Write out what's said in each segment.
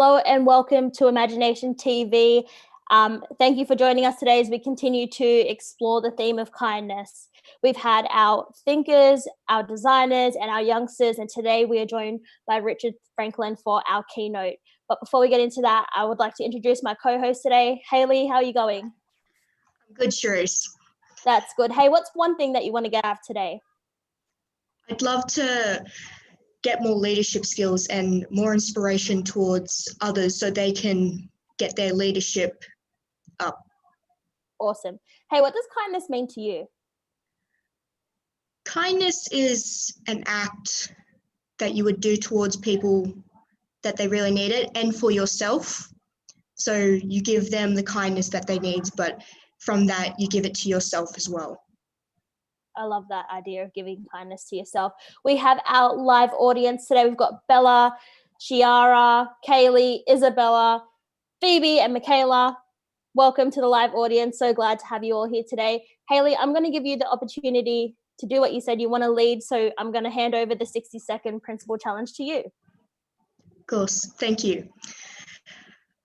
Hello and welcome to IMAGI-NATION TV. Thank you for joining us today as we continue to explore the theme of kindness. We've had our thinkers, our designers, and our youngsters, and today we are joined by Richard Frankland for our keynote. But before we get into that, I would like to introduce my co-host today. Hayley, how are you going? I'm good, Sharice. That's good. Hey, what's one thing that you want to get out of today? I'd love to get more leadership skills and more inspiration towards others so they can get their leadership up. Awesome. Hey, what does kindness mean to you? Kindness is an act that you would do towards people that they really need it and for yourself. So you give them the kindness that they need, but from that, you give it to yourself as well. I love that idea of giving kindness to yourself. We have our live audience today. We've got Bella, Chiara, Kaylee, Isabella, Phoebe, and Michaela. Welcome to the live audience. So glad to have you all here today. Hayley, I'm going to give you the opportunity to do what you said you want to lead. So I'm going to hand over the 60-second principle challenge to you. Of course. Thank you.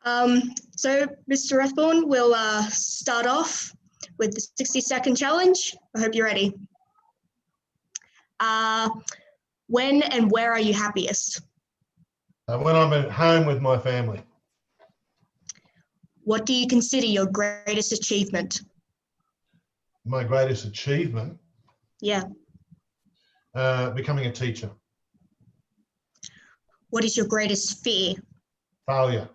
So Mr. Rathborn, we'll start off with the 60-second challenge. I hope you're ready. When and where are you happiest? When I'm at home with my family. What do you consider your greatest achievement? My greatest achievement? Yeah. Becoming a teacher. What is your greatest fear? Failure.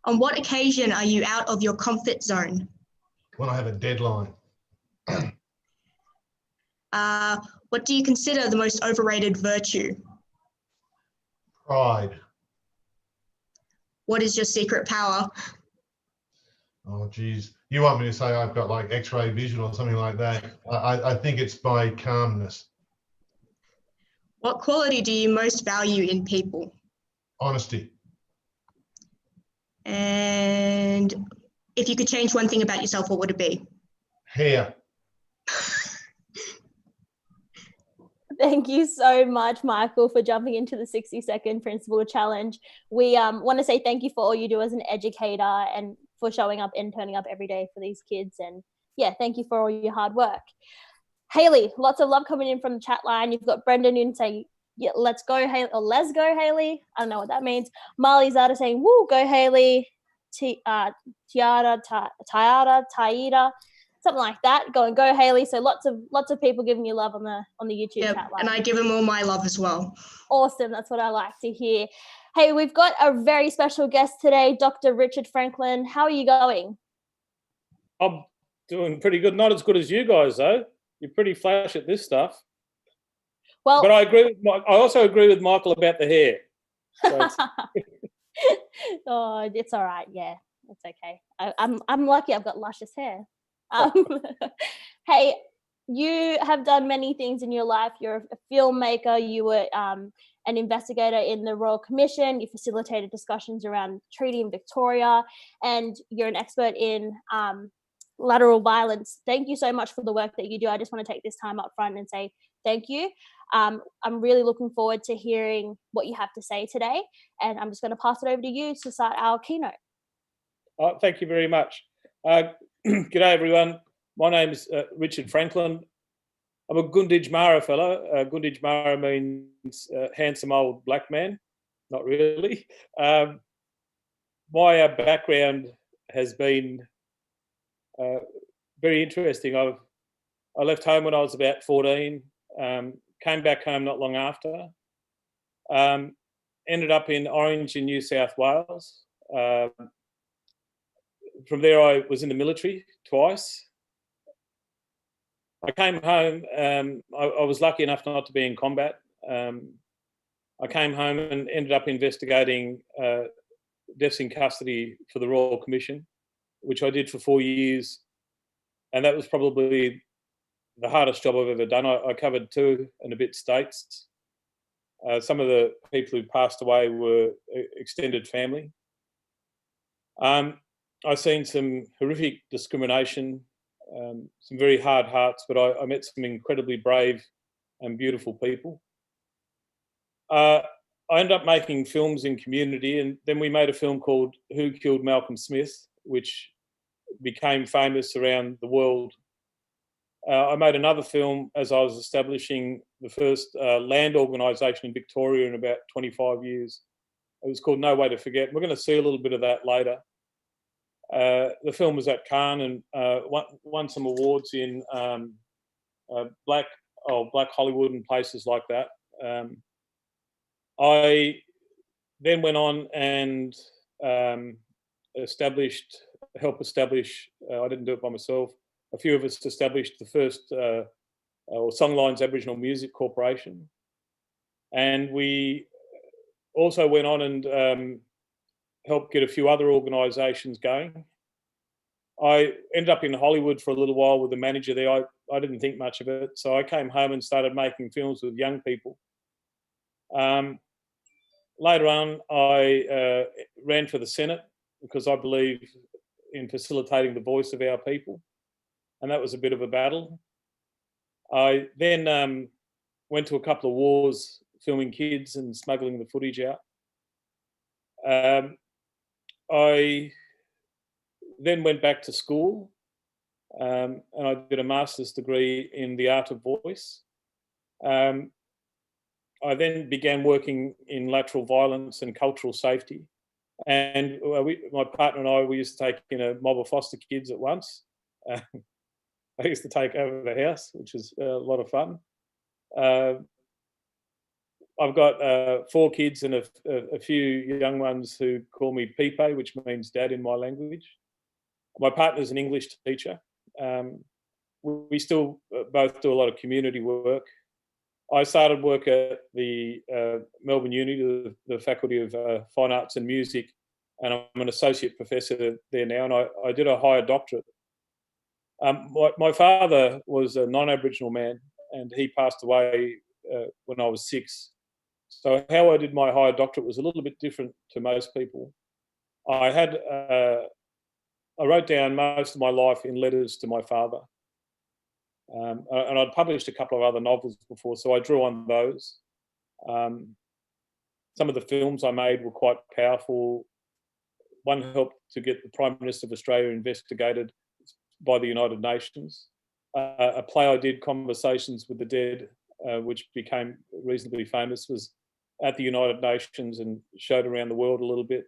On what occasion are you out of your comfort zone? When I have a deadline. What do you consider the most overrated virtue? Pride. What is your secret power? Oh, geez. You want me to say I've got like X-ray vision or something like that? I think it's my calmness. What quality do you most value in people? Honesty. And if you could change one thing about yourself, what would it be? Hair. Thank you so much, Michael, for jumping into the 60-second principle challenge. We want to say thank you for all you do as an educator and for showing up and turning up every day for these kids. And yeah, thank you for all your hard work. Hayley, lots of love coming in from the chat line. You've got Brendan Noon saying, yeah, let's go, Hayley, or let's go, Hayley. I don't know what that means. Marley Zada saying, woo, go, Hayley. Taida, something like that. Go Hayley. So lots of people giving you love on the YouTube chat line. And I give them all my love as well. Awesome. That's what I like to hear. Hey, we've got a very special guest today, Dr. Richard Frankland. How are you going? I'm doing pretty good. Not as good as you guys, though. You're pretty flash at this stuff. Well, but I also agree with Michael about the hair. So oh, it's all right. Yeah, it's okay. I'm lucky I've got luscious hair. Hey, you have done many things in your life. You're a filmmaker. You were an investigator in the Royal Commission. You facilitated discussions around treaty in Victoria, and you're an expert in lateral violence. Thank you so much for the work that you do. I just want to take this time up front and say thank you. I'm really looking forward to hearing what you have to say today, and I'm just going to pass it over to you to start our keynote. Thank you very much. G'day, everyone. My name is Richard Frankland. I'm a Gunditj Mara fellow. Gunditj Mara means handsome old black man. Not really. My background has been very interesting. I left home when I was about 14. Came back home not long after. Ended up in Orange in New South Wales. From there, I was in the military twice. I came home. I was lucky enough not to be in combat. I came home and ended up investigating deaths in custody for the Royal Commission, which I did for 4 years. And that was probably the hardest job I've ever done. I covered 2 and a bit states. Some of the people who passed away were extended family. I've seen some horrific discrimination, some very hard hearts, but I met some incredibly brave and beautiful people. I ended up making films in community, and then we made a film called Who Killed Malcolm Smith, which became famous around the world. I made another film as I was establishing the first land organisation in Victoria in about 25 years. It was called No Way to Forget. We're going to see a little bit of that later. The film was at Cannes and won some awards in Black Hollywood and places like that. I then went on and helped establish, I didn't do it by myself, a few of us established the first Songlines Aboriginal Music Corporation. And we also went on and helped get a few other organisations going. I ended up in Hollywood for a little while with the manager there. I didn't think much of it. So I came home and started making films with young people. Later on, I ran for the Senate because I believe in facilitating the voice of our people. And that was a bit of a battle. I then went to a couple of wars filming kids and smuggling the footage out. I then went back to school and I did a master's degree in the art of voice. I then began working in lateral violence and cultural safety. And my partner and I, we used to take in a mob of foster kids at once. I used to take over the house, which is a lot of fun. I've got 4 kids and a few young ones who call me Pipe, which means dad in my language. My partner's an English teacher. We still both do a lot of community work. I started work at the Melbourne Uni, the Faculty of Fine Arts and Music, and I'm an associate professor there now, and I did a higher doctorate. My father was a non-Aboriginal man, and he passed away when I was 6. So how I did my higher doctorate was a little bit different to most people. I wrote down most of my life in letters to my father. And I'd published a couple of other novels before, so I drew on those. Some of the films I made were quite powerful. One helped to get the Prime Minister of Australia investigated by the United Nations. A play I did, Conversations with the Dead, which became reasonably famous, was at the United Nations and showed around the world a little bit.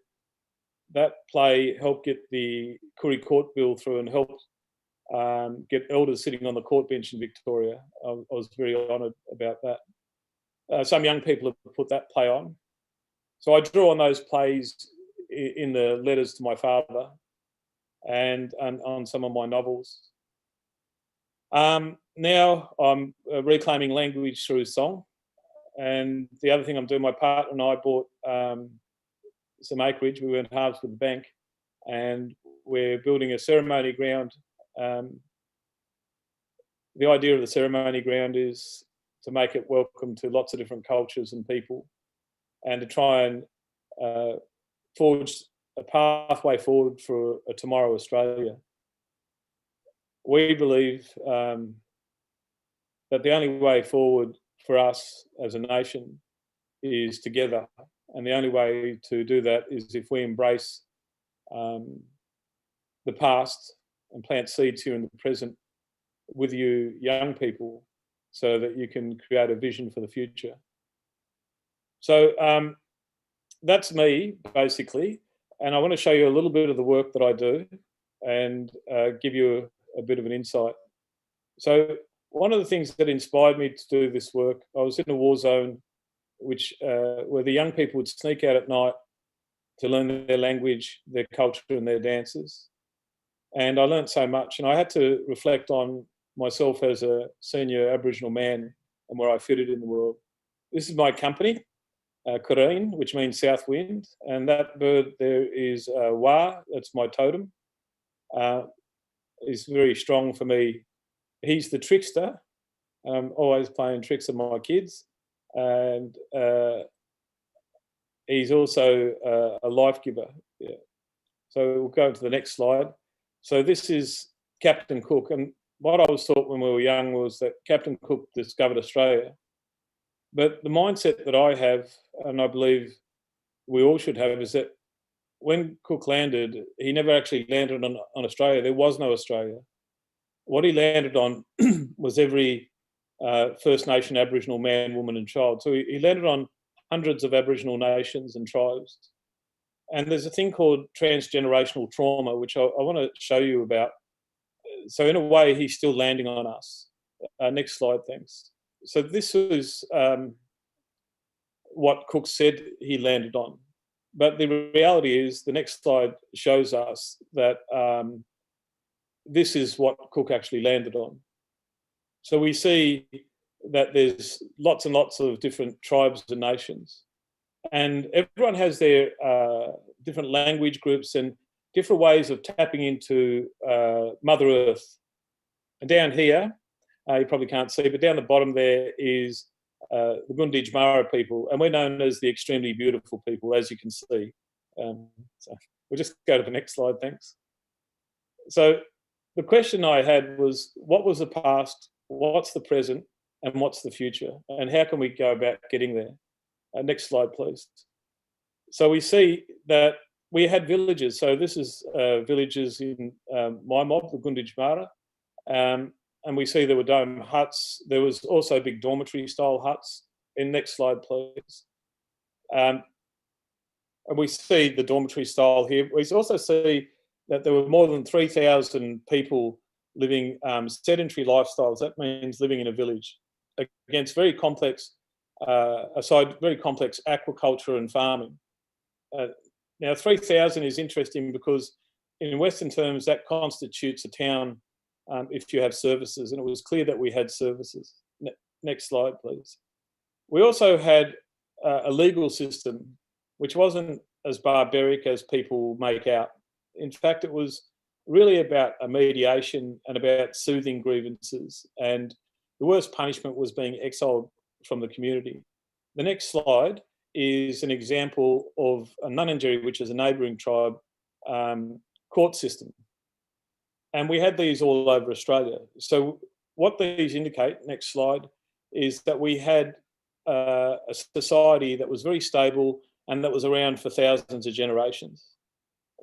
That play helped get the Koori Court Bill through and helped get elders sitting on the court bench in Victoria. I was very honoured about that. Some young people have put that play on. So I drew on those plays in the letters to my father and on some of my novels. Now I'm reclaiming language through song. And the other thing I'm doing, my partner and I bought some acreage. We went halves with the bank, and we're building a ceremony ground. The idea of the ceremony ground is to make it welcome to lots of different cultures and people, and to try and forge a pathway forward for a tomorrow Australia. We believe that the only way forward for us as a nation is together, and the only way to do that is if we embrace the past and plant seeds here in the present with you young people, so that you can create a vision for the future. So that's me, basically, and I want to show you a little bit of the work that I do and give you a bit of an insight. So one of the things that inspired me to do this work, I was in a war zone where the young people would sneak out at night to learn their language, their culture and their dances. And I learned so much, and I had to reflect on myself as a senior Aboriginal man and where I fitted in the world. This is my company, Corrine, which means south wind, and that bird there is Wah, that's my totem. He's very strong for me. He's the trickster. I'm always playing tricks on my kids, and he's also a life giver. Yeah. So we'll go to the next slide. So this is Captain Cook, and what I was taught when we were young was that Captain Cook discovered Australia, But the mindset that I have, and I believe we all should have, is that when Cook landed, he never actually landed on Australia. There was no Australia. What he landed on was every First Nation Aboriginal man, woman and child. So he landed on hundreds of Aboriginal nations and tribes. And there's a thing called transgenerational trauma, which I want to show you about. So in a way, he's still landing on us. Next slide, thanks. So this is what Cook said he landed on. But the reality is, the next slide shows us that this is what Cook actually landed on. So we see that there's lots and lots of different tribes and nations, and everyone has their different language groups and different ways of tapping into Mother Earth. And down here, you probably can't see, but down the bottom there is the Gunditj Mara people, and we're known as the extremely beautiful people, as you can see. So we'll just go to the next slide, thanks. So the question I had was, what was the past, what's the present, and what's the future? And how can we go about getting there? Next slide, please. So we see that we had villages. So this is villages in my mob, the Gunditj Mara. And we see there were dome huts. There was also big dormitory style huts. Next slide, please. And we see the dormitory style here. We also see that there were more than 3,000 people living sedentary lifestyles. That means living in a village against very complex, very complex aquaculture and farming. Now, 3,000 is interesting because in Western terms, that constitutes a town if you have services, and it was clear that we had services. Next slide, please. We also had a legal system which wasn't as barbaric as people make out. In fact, it was really about a mediation and about soothing grievances, and the worst punishment was being exiled from the community. The next slide is an example of a Nunanjeri, which is a neighbouring tribe, court system. And we had these all over Australia. So what these indicate, next slide, is that we had a society that was very stable and that was around for thousands of generations.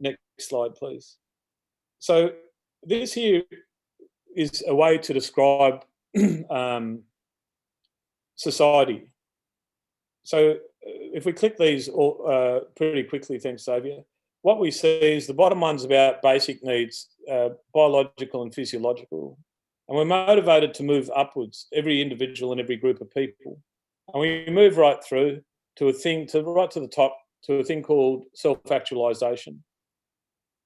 Next slide, please. So this here is a way to describe society. So if we click these pretty quickly, thanks, Xavier, what we see is the bottom one's about basic needs, biological and physiological. And we're motivated to move upwards, every individual and every group of people. And we move right through to a thing, right to the top, to a thing called self-actualization.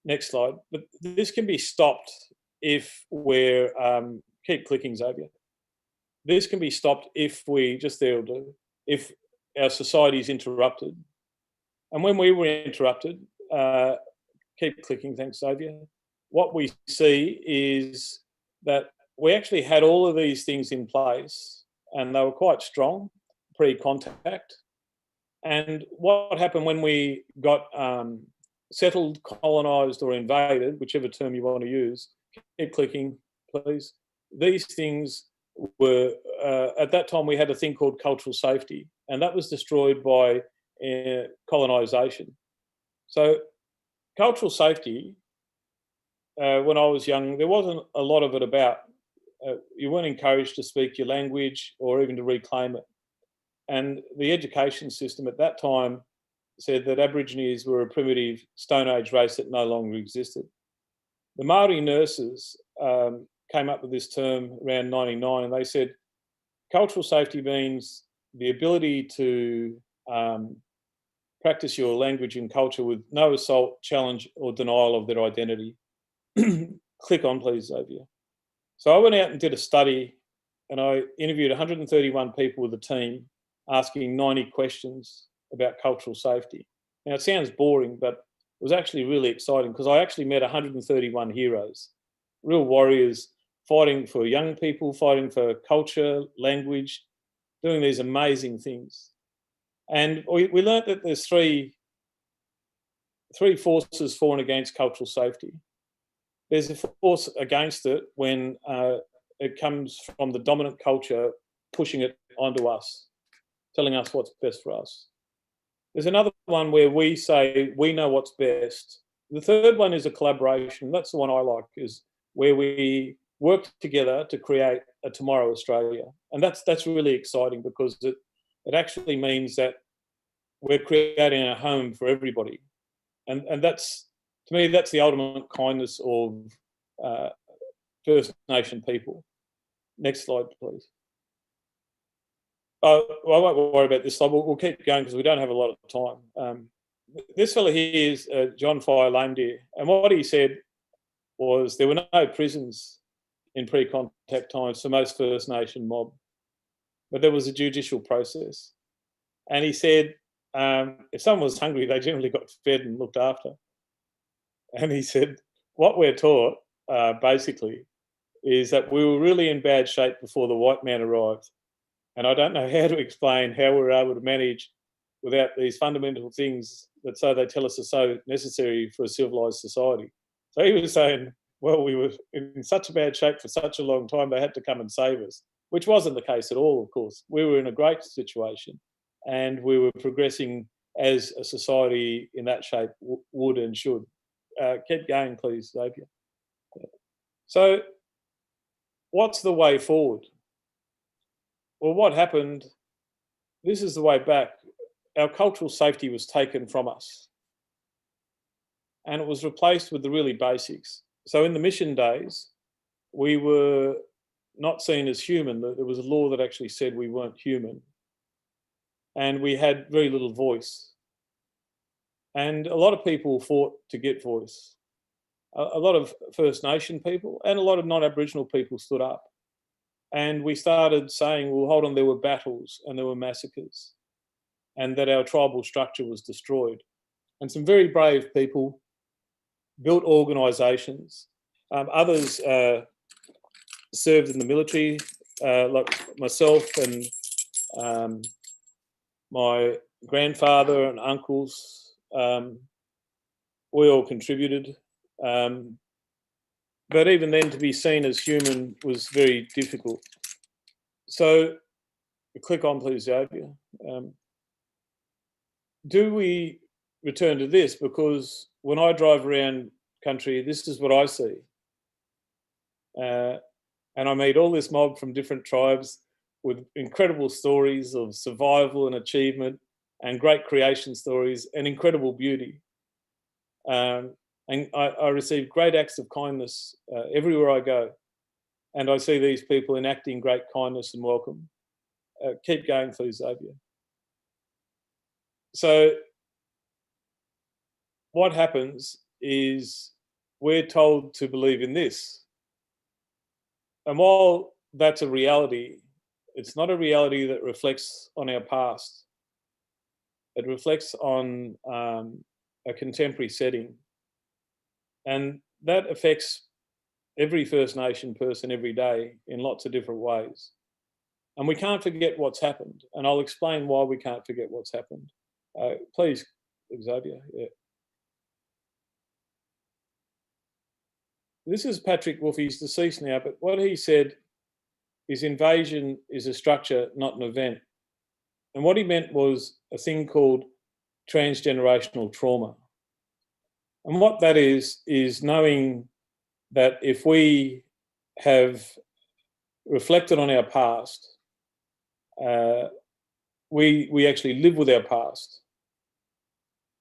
Next slide. But this can be stopped if we're, keep clicking, Xavier. This can be stopped if we, just there will do, if our society is interrupted. And when we were interrupted, keep clicking, thanks, Xavier. What we see is that we actually had all of these things in place and they were quite strong pre-contact. And what happened when we got settled, colonised or invaded, whichever term you want to use, keep clicking, please. These things were, at that time we had a thing called cultural safety, and that was destroyed by colonisation. So cultural safety, when I was young, there wasn't a lot of it about. You weren't encouraged to speak your language or even to reclaim it. And the education system at that time said that Aborigines were a primitive Stone Age race that no longer existed. The Māori nurses came up with this term around 99, and they said cultural safety means the ability to practice your language and culture with no assault, challenge or denial of their identity. Click on, please, Xavier. So I went out and did a study and I interviewed 131 people with a team asking 90 questions about cultural safety. Now, it sounds boring, but it was actually really exciting because I actually met 131 heroes, real warriors fighting for young people, fighting for culture, language, doing these amazing things. And we learned that there's three forces for and against cultural safety. There's a force against it when it comes from the dominant culture pushing it onto us. telling us what's best for us. There's another one where we say we know what's best. The third one is a collaboration. That's the one I like, is where we work together to create a tomorrow Australia. And that's really exciting, because it actually means that we're creating a home for everybody. And that's, to me, that's the ultimate kindness of First Nation people. Next slide, please. Well, I won't worry about this slide. We'll keep going because we don't have a lot of time. This fellow here is John Fire Lame Deer, and what he said was there were no prisons in pre-contact times for most First Nation mob, but there was a judicial process. And he said if someone was hungry, they generally got fed and looked after. And he said what we're taught basically is that we were really in bad shape before the white man arrived. And I don't know how to explain how we were able to manage without these fundamental things that, so they tell us, are so necessary for a civilised society. So he was saying, well, we were in such a bad shape for such a long time, they had to come and save us, which wasn't the case at all, of course. We were in a great situation, and we were progressing as a society in that shape would and should. Keep going, please, Xavier. So what's the way forward? Well, what happened, this is the way back. Our cultural safety was taken from us, and it was replaced with the really basics. So in the mission days, we were not seen as human. There was a law that actually said we weren't human, and we had very little voice. And a lot of people fought to get voice. A lot of First Nation people and a lot of non-Aboriginal people stood up. And we started saying, well, hold on, there were battles and there were massacres, and that our tribal structure was destroyed. And some very brave people built organisations. Others served in the military, like myself and my grandfather and uncles. We all contributed. But even then, to be seen as human was very difficult. So, click on, please, Xavier. Do we return to this? Because when I drive around country, this is what I see. And I meet all this mob from different tribes with incredible stories of survival and achievement and great creation stories and incredible beauty. And I receive great acts of kindness everywhere I go. And I see these people enacting great kindness and welcome. Keep going, please, Xavier. So what happens is we're told to believe in this. And while that's a reality, it's not a reality that reflects on our past. It reflects on a contemporary setting. And that affects every First Nation person every day in lots of different ways. And we can't forget what's happened. And I'll explain why we can't forget what's happened. Please, Xavier. Yeah. This is Patrick Wolfe. He's deceased now, but what he said is invasion is a structure, not an event. And what he meant was a thing called transgenerational trauma. And what that is knowing that if we have reflected on our past, we actually live with our past.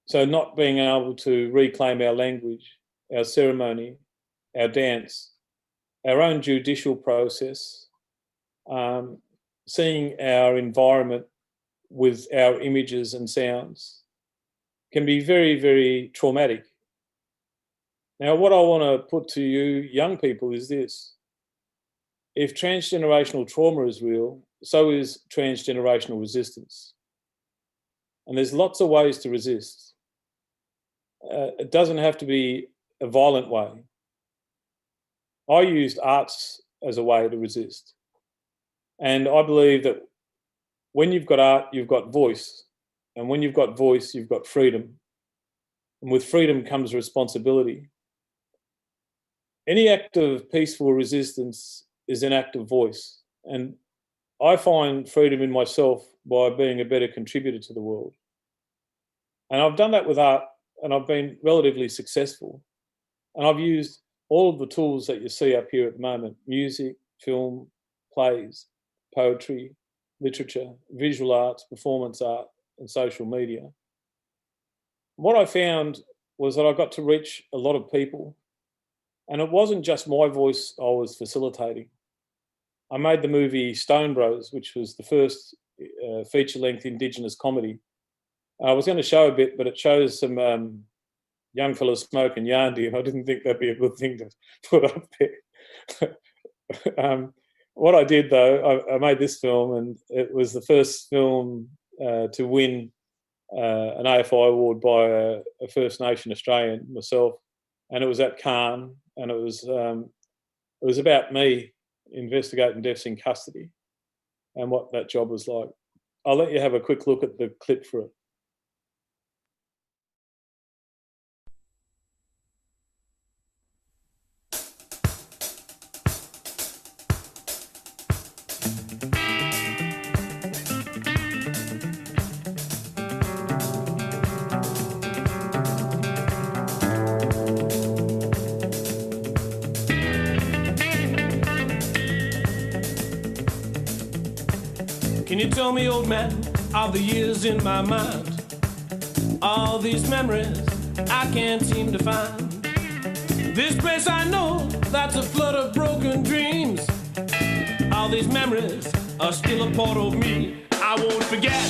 So not being able to reclaim our language, our ceremony, our dance, our own judicial process, seeing our environment with our images and sounds can be very, very traumatic. Now, what I want to put to you young people is this. If transgenerational trauma is real, so is transgenerational resistance. And there's lots of ways to resist. It doesn't have to be a violent way. I used arts as a way to resist. And I believe that when you've got art, you've got voice. And when you've got voice, you've got freedom. And with freedom comes responsibility. Any act of peaceful resistance is an act of voice. And I find freedom in myself by being a better contributor to the world. And I've done that with art, and I've been relatively successful. And I've used all of the tools that you see up here at the moment: music, film, plays, poetry, literature, visual arts, performance art, and social media. What I found was that I got to reach a lot of people, and it wasn't just my voice I was facilitating. I made the movie Stone Bros, which was the first feature-length Indigenous comedy. I was going to show a bit, but it shows some young fellas smoking yarndie, and I didn't think that'd be a good thing to put up there. What I did, though, I made this film, and it was the first film to win an AFI award by a First Nation Australian, myself, and it was at Cannes, and it was about me investigating deaths in custody and what that job was like. I'll let you have a quick look at the clip for it. Can you tell me, old man, of the years in my mind? All these memories I can't seem to find. This place I know, that's a flood of broken dreams. All these memories are still a part of me. I won't forget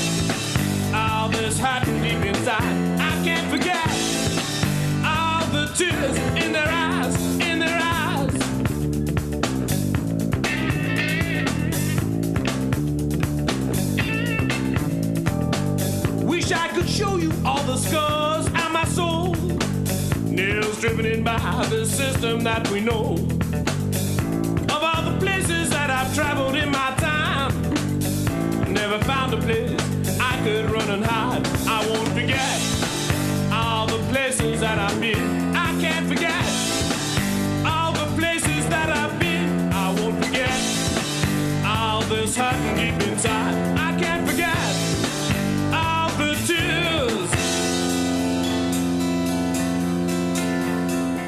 all this hiding deep inside. I can't forget all the tears in their eyes, in their eyes. Wish I could show you all the scars on my soul, nails driven in by the system that we know. Of all the places that I've traveled in my time, never found a place I could run and hide. I won't forget all the places that I've been. I can't forget all the places that I've been. I won't forget all this hurting deep inside. I can't forget all the tears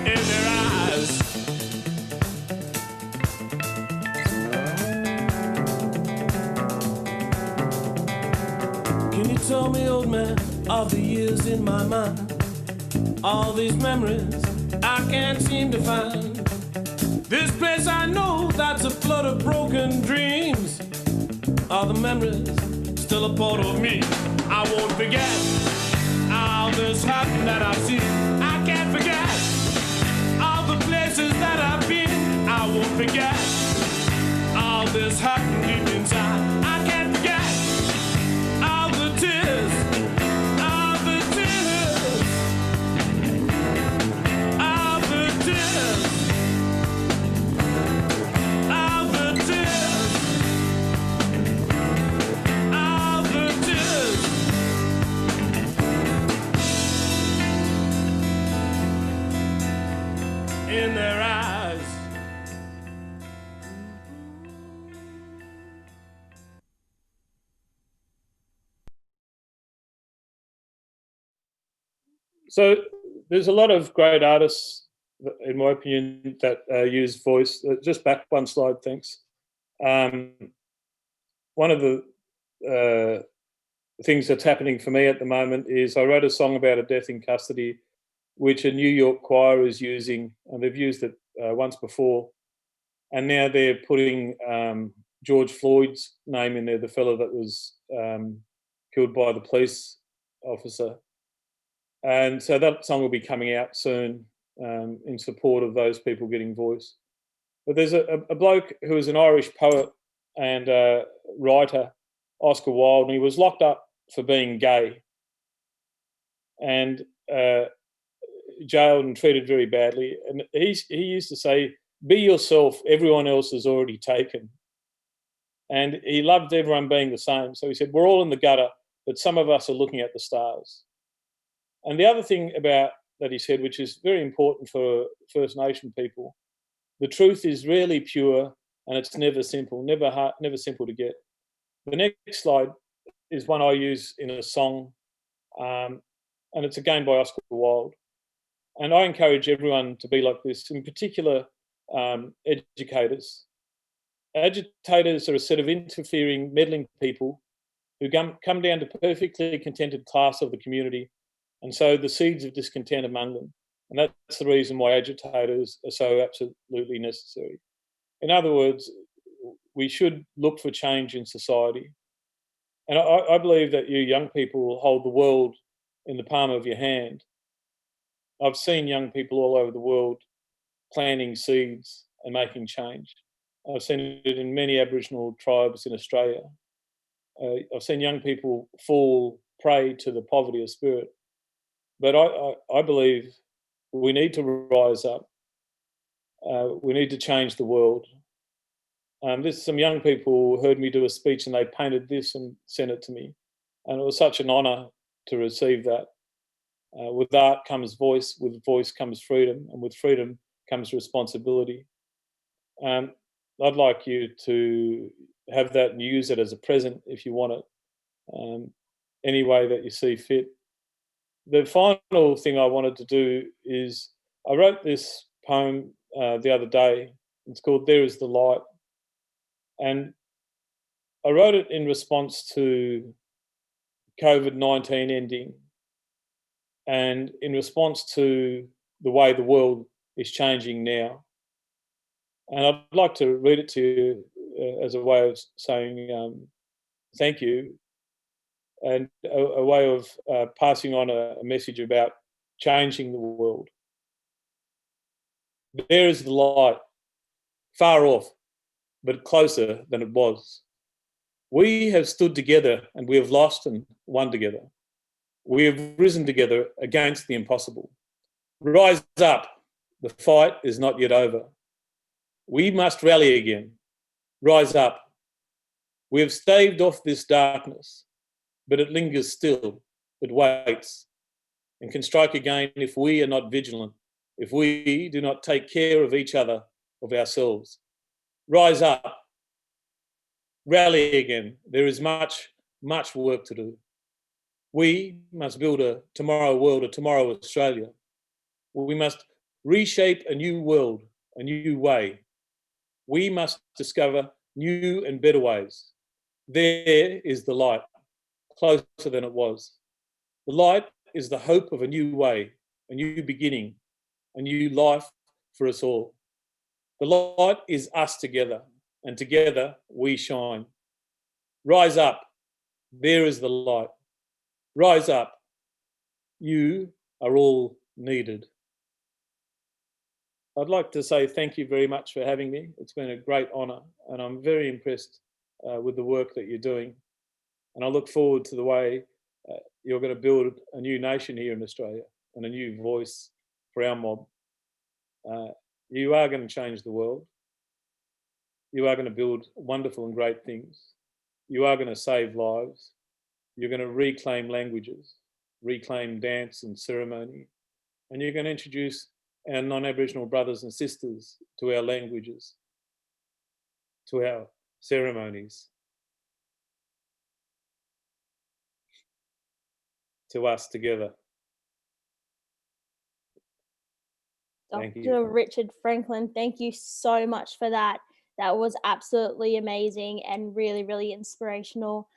in their eyes. Can you tell me, old man, of the years in my mind? All these memories I can't seem to find. This place I know, that's a flood of broken dreams. All the memories still a part of me. I won't forget all this happened that I've seen. I can't forget all the places that I've been. I won't forget all this happened deep inside. I can't forget all the tears, all the tears, all the tears, all the tears, all the tears in their eyes. So there's a lot of great artists, in my opinion, that use voice. Just back one slide, thanks. One of the things that's happening for me at the moment is I wrote a song about a death in custody, which a New York choir is using, and they've used it once before. And now they're putting George Floyd's name in there, the fellow that was killed by the police officer. And so that song will be coming out soon in support of those people getting voice. But there's a bloke who is an Irish poet and writer, Oscar Wilde, and he was locked up for being gay and jailed and treated very badly. And he used to say, "Be yourself, everyone else is already taken." And he loved everyone being the same. So he said, we're all in the gutter, but some of us are looking at the stars. And the other thing about that he said, which is very important for First Nation people, the truth is rarely pure and it's never simple, never simple to get. The next slide is one I use in a song, and it's again by Oscar Wilde. And I encourage everyone to be like this, in particular educators. Agitators are a set of interfering, meddling people who come down to perfectly contented class of the community and sow the seeds of discontent among them. And that's the reason why agitators are so absolutely necessary. In other words, we should look for change in society. And I believe that you young people hold the world in the palm of your hand. I've seen young people all over the world planting seeds and making change. I've seen it in many Aboriginal tribes in Australia. I've seen young people fall prey to the poverty of spirit. But I believe we need to rise up. We need to change the world. There's some young people heard me do a speech and they painted this and sent it to me. And it was such an honour to receive that. With art comes voice, with voice comes freedom, and with freedom comes responsibility. I'd like you to have that and use it as a present if you want it, any way that you see fit. The final thing I wanted to do is I wrote this poem the other day. It's called There Is the Light. And I wrote it in response to COVID-19 ending and in response to the way the world is changing now. And I'd like to read it to you as a way of saying thank you, and a way of passing on a message about changing the world. There is the light, far off, but closer than it was. We have stood together and we have lost and won together. We have risen together against the impossible. Rise up, the fight is not yet over. We must rally again. Rise up. We have staved off this darkness, but it lingers still, it waits, and can strike again if we are not vigilant, if we do not take care of each other, of ourselves. Rise up. Rally again. There is much, much work to do. We must build a tomorrow world, a tomorrow Australia. We must reshape a new world, a new way. We must discover new and better ways. There is the light, closer than it was. The light is the hope of a new way, a new beginning, a new life for us all. The light is us together, and together we shine. Rise up. There is the light. Rise up. You are all needed. I'd like to say thank you very much for having me. It's been a great honour, and I'm very impressed with the work that you're doing. And I look forward to the way you're going to build a new nation here in Australia and a new voice for our mob. You are going to change the world. You are going to build wonderful and great things. You are going to save lives. You're going to reclaim languages, reclaim dance and ceremony, and you're going to introduce our non-Aboriginal brothers and sisters to our languages, to our ceremonies, to us together. Thank you. Dr. Richard Frankland, thank you so much for that. That was absolutely amazing and really, really inspirational.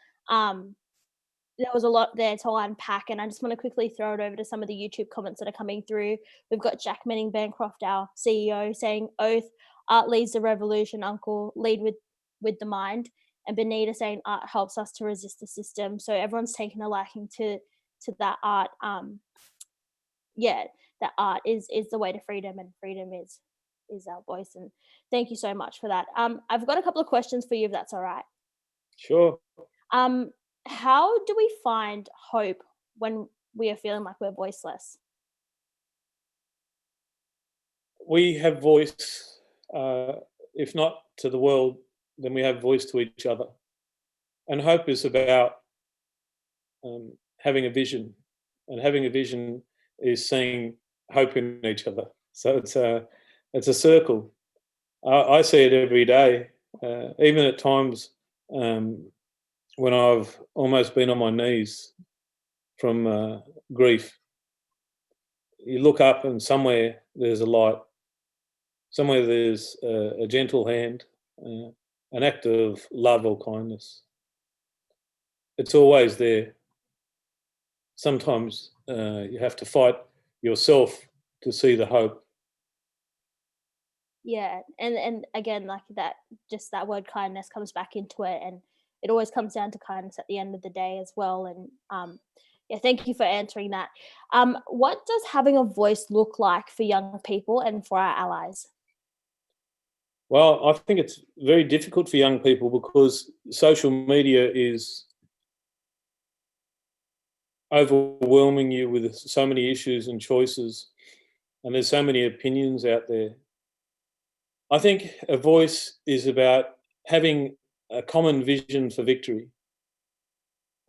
There was a lot there to unpack, and I just want to quickly throw it over to some of the YouTube comments that are coming through. We've got Jack Manning-Bancroft, our CEO, saying, "Oath, art leads the revolution, uncle, lead with the mind." And Benita saying, "Art helps us to resist the system." So everyone's taken a liking to that art. That art is the way to freedom, and freedom is our voice. And thank you so much for that. I've got a couple of questions for you, if that's all right. Sure. How do we find hope when we are feeling like we're voiceless? We have voice, if not to the world, then we have voice to each other. And hope is about having a vision, and having a vision is seeing hope in each other. So it's a circle. I see it every day, even at times when I've almost been on my knees from grief. You look up and somewhere there's a light, somewhere there's a gentle hand, an act of love or kindness. It's always there. Sometimes you have to fight yourself to see the hope. Yeah, and again, like that, just that word kindness comes back into it, and it always comes down to kindness at the end of the day as well. And yeah, thank you for answering that. What does having a voice look like for young people and for our allies? Well, I think it's very difficult for young people because social media is overwhelming you with so many issues and choices, and there's so many opinions out there. I think a voice is about having a common vision for victory.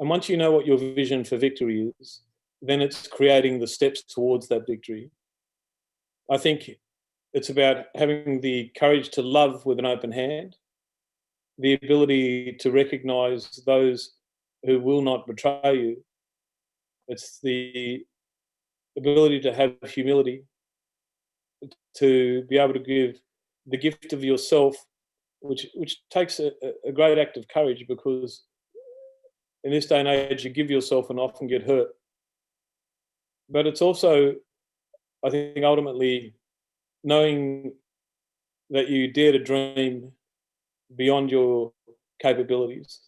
And once you know what your vision for victory is, then it's creating the steps towards that victory. I think it's about having the courage to love with an open hand, the ability to recognise those who will not betray you. It's the ability to have humility, to be able to give the gift of yourself, which takes a great act of courage, because in this day and age you give yourself and often get hurt. But it's also, I think, ultimately knowing that you dare to dream beyond your capabilities,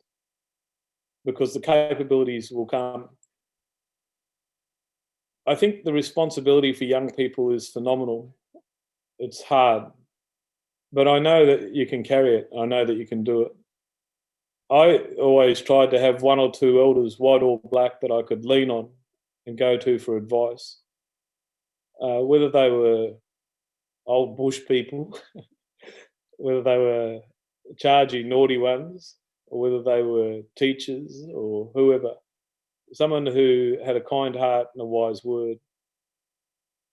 because the capabilities will come. I think the responsibility for young people is phenomenal. It's hard, but I know that you can carry it. I know that you can do it. I always tried to have one or two elders, white or black, that I could lean on and go to for advice. Whether they were old bush people, whether they were chargy, naughty ones, or whether they were teachers or whoever. Someone who had a kind heart and a wise word.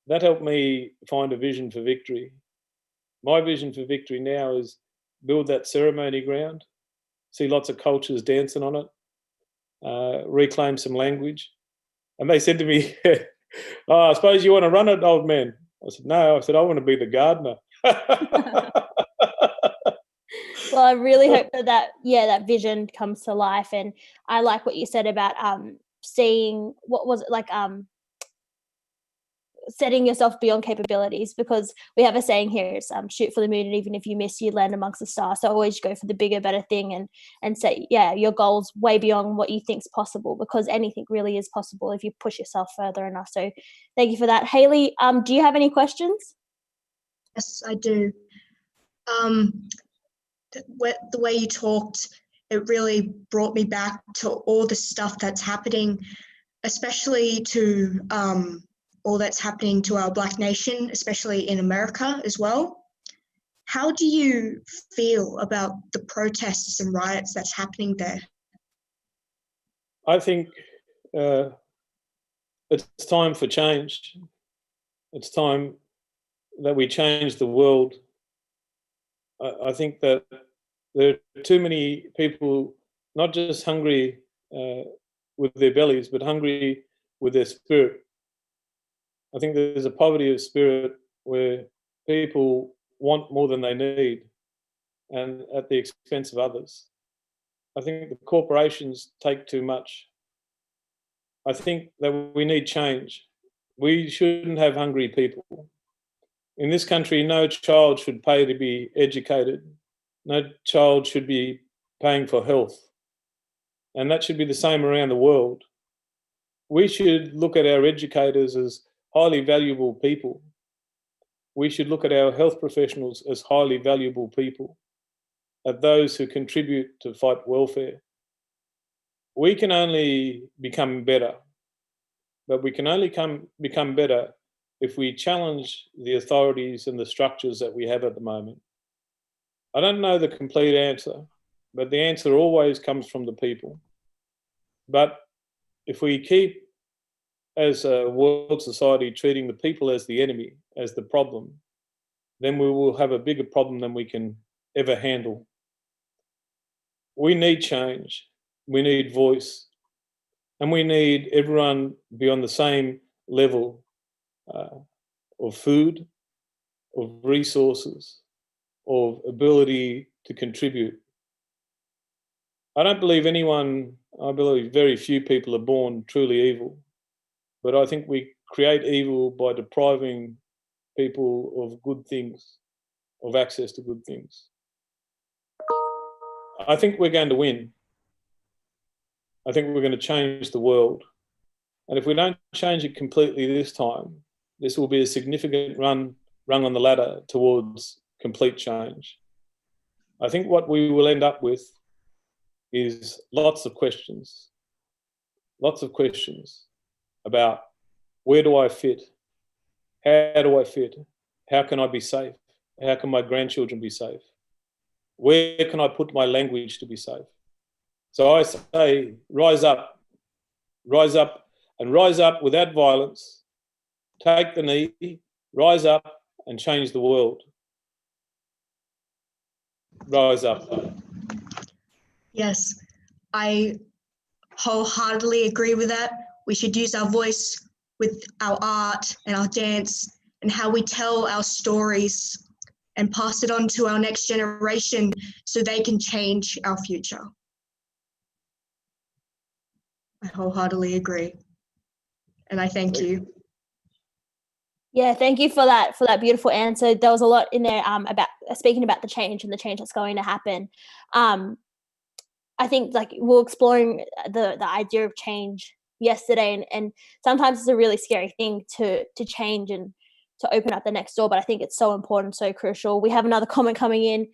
That helped me find a vision for victory. My vision for victory now is build that ceremony ground, see lots of cultures dancing on it, reclaim some language. And they said to me, "Oh, I suppose you want to run it, old man?" I said, "No." I said, "I want to be the gardener." Well, I really hope that vision comes to life. And I like what you said about seeing, what was it, like setting yourself beyond capabilities, because we have a saying here, it's shoot for the moon, and even if you miss, you land amongst the stars. So always go for the bigger, better thing, and say, yeah, your goals way beyond what you think's possible, because anything really is possible if you push yourself further enough. So thank you for that. Haley, do you have any questions? Yes, I do. The way you talked, it really brought me back to all the stuff that's happening, especially to all that's happening to our Black nation, especially in America as well. How do you feel about the protests and riots that's happening there? I think it's time for change. It's time that we change the world. I think that there are too many people not just hungry with their bellies, but hungry with their spirit. I think there's a poverty of spirit where people want more than they need, and at the expense of others. I think the corporations take too much. I think that we need change. We shouldn't have hungry people. In this country, no child should pay to be educated. No child should be paying for health. And that should be the same around the world. We should look at our educators as highly valuable people. We should look at our health professionals as highly valuable people, at those who contribute to fight welfare. We can only become better, but we can only become better if we challenge the authorities and the structures that we have at the moment. I don't know the complete answer, but the answer always comes from the people. But if we keep, as a world society, treating the people as the enemy, as the problem, then we will have a bigger problem than we can ever handle. We need change. we need voice, and we need everyone to be on the same level of food, of resources, of ability to contribute. I don't believe I believe very few people are born truly evil, but I think we create evil by depriving people of good things, of access to good things. I think we're going to win. I think we're going to change the world. And if we don't change it completely this time, this will be a significant rung on the ladder towards complete change. I think what we will end up with is lots of questions about where do I fit? How do I fit? How can I be safe? How can my grandchildren be safe? Where can I put my language to be safe? So I say, rise up, and rise up without violence. Take the knee, rise up and change the world. Rise up. Yes, I wholeheartedly agree with that. We should use our voice with our art and our dance and how we tell our stories and pass it on to our next generation so they can change our future. I wholeheartedly agree. And I thank you. Yeah, thank you for that beautiful answer. There was a lot in there about speaking about the change and the change that's going to happen. I think like we're exploring the idea of change yesterday, and sometimes it's a really scary thing to change and to open up the next door, but I think it's so important, so crucial. We have another comment coming in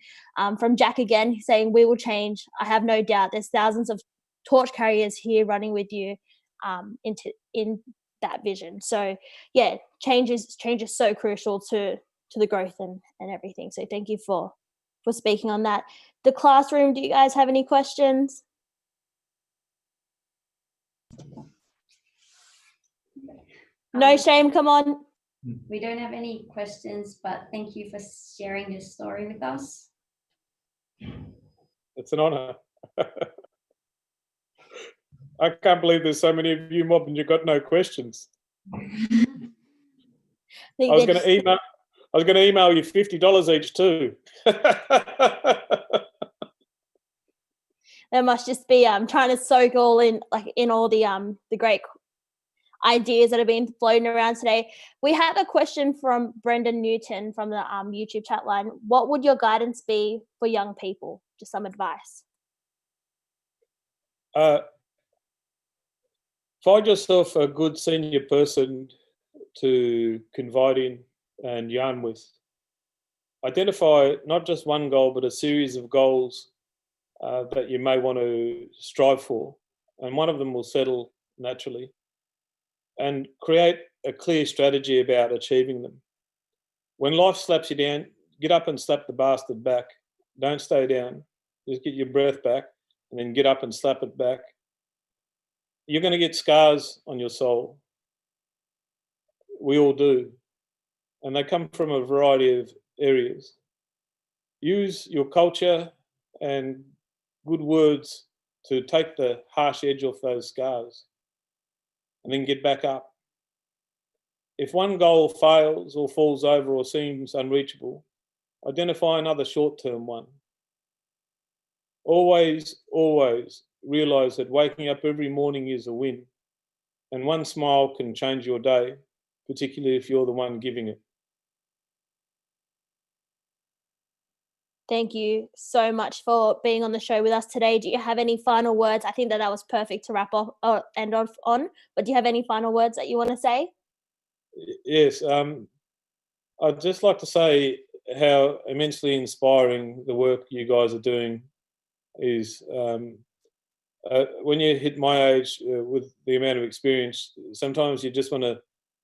from Jack again, saying, "We will change. I have no doubt. There's thousands of torch carriers here running with you in that vision." So yeah, change is so crucial to the growth and everything. So thank you for speaking on that. The classroom, do you guys have any questions? No shame, come on. We don't have any questions, but thank you for sharing your story with us. It's an honour. I can't believe there's so many of you mob and you've got no questions. I was going to email you $50 each too. There must just be trying to soak all in, like in all the great ideas that have been floating around today. We had a question from Brendan Newton from the YouTube chat line. What would your guidance be for young people? Just some advice. Find yourself a good senior person to confide in and yarn with. Identify not just one goal, but a series of goals that you may want to strive for, and one of them will settle naturally. And create a clear strategy about achieving them. When life slaps you down, get up and slap the bastard back. Don't stay down. Just get your breath back and then get up and slap it back. You're going to get scars on your soul. We all do. And they come from a variety of areas. Use your culture and good words to take the harsh edge off those scars. And then get back up. If one goal fails or falls over or seems unreachable, identify another short-term one. Always realise that waking up every morning is a win, and one smile can change your day, particularly if you're the one giving it. Thank you so much for being on the show with us today. Do you have any final words? I think that was perfect to wrap off or end off on, but do you have any final words that you want to say? Yes, I'd just like to say how immensely inspiring the work you guys are doing is. When you hit my age with the amount of experience, sometimes you just want to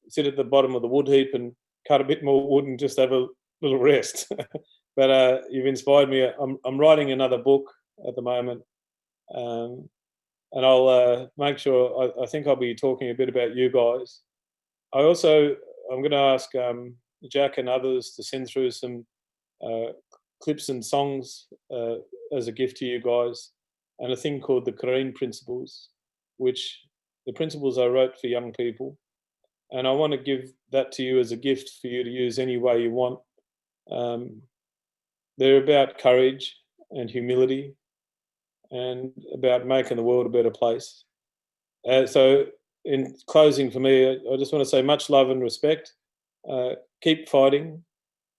sit at the bottom of the wood heap and cut a bit more wood and just have a little rest. But you've inspired me. I'm writing another book at the moment, and I'll make sure. I think I'll be talking a bit about you guys. I'm going to ask Jack and others to send through some clips and songs as a gift to you guys. and a thing called the Korean principles, which the principles I wrote for young people. And I want to give that to you as a gift for you to use any way you want. They're about courage and humility and about making the world a better place. So in closing for me, I just want to say much love and respect. Keep fighting.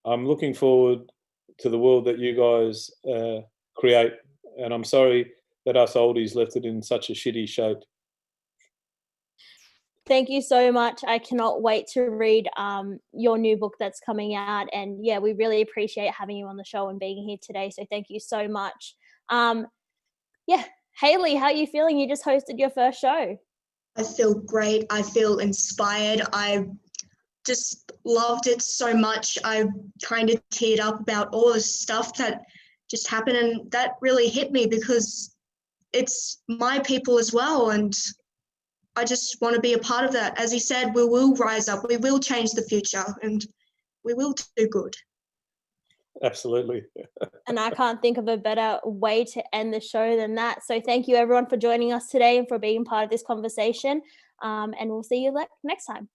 I'm looking forward to the world that you guys create. And I'm sorry that us oldies left it in such a shitty shape. Thank you so much. I cannot wait to read your new book that's coming out. And yeah, we really appreciate having you on the show and being here today. So thank you so much. Yeah, Hayley, how are you feeling? You just hosted your first show. I feel great. I feel inspired. I just loved it so much. I kind of teared up about all the stuff that just happened, and that really hit me because it's my people as well, and I just want to be a part of that. As he said, we will rise up, we will change the future, and we will do good. Absolutely. And I can't think of a better way to end the show than that. So thank you everyone for joining us today and for being part of this conversation. And we'll see you next time.